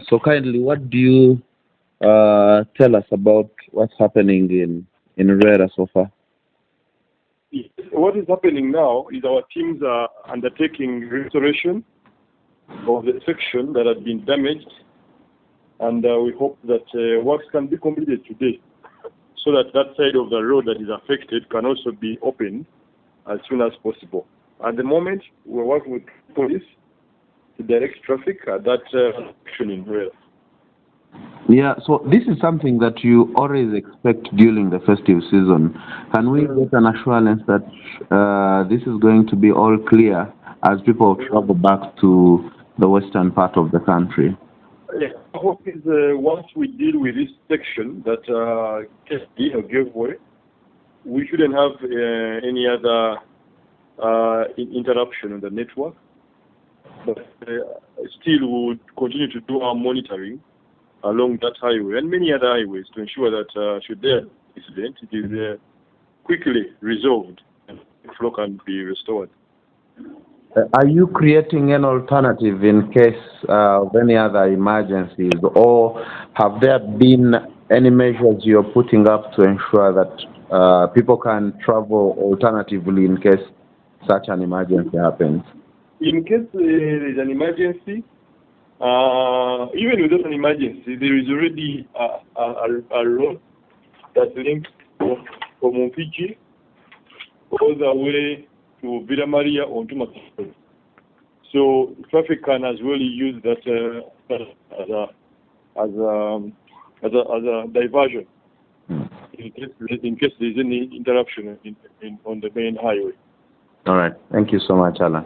So kindly, what do you tell us about what's happening in Lwera so far? What is happening now is our teams are undertaking restoration of the section that had been damaged, and we hope that works can be completed today, so that that side of the road that is affected can also be opened as soon as possible. At the moment, we're working with police to direct traffic at that section in Lwera. Yeah, so this is something that you always expect during the festive season. Can we get an assurance that this is going to be all clear as people travel back to the western part of the country? Yeah, I hope is once we deal with this section that gave way, we shouldn't have any other interruption in the network. But still, we would continue to do our monitoring along that highway and many other highways to ensure that should there be an incident, it is quickly resolved and the flow can be restored. Are you creating an alternative in case of any other emergencies, or have there been any measures you're putting up to ensure that people can travel alternatively in case such an emergency happens? In case there is an emergency, even without an emergency, there is already a road that links from Mpigi all the way to Villa Maria onto Masaka. So traffic can as well use that as a diversion in case there is any interruption on the main highway. All right. Thank you so much, Alan.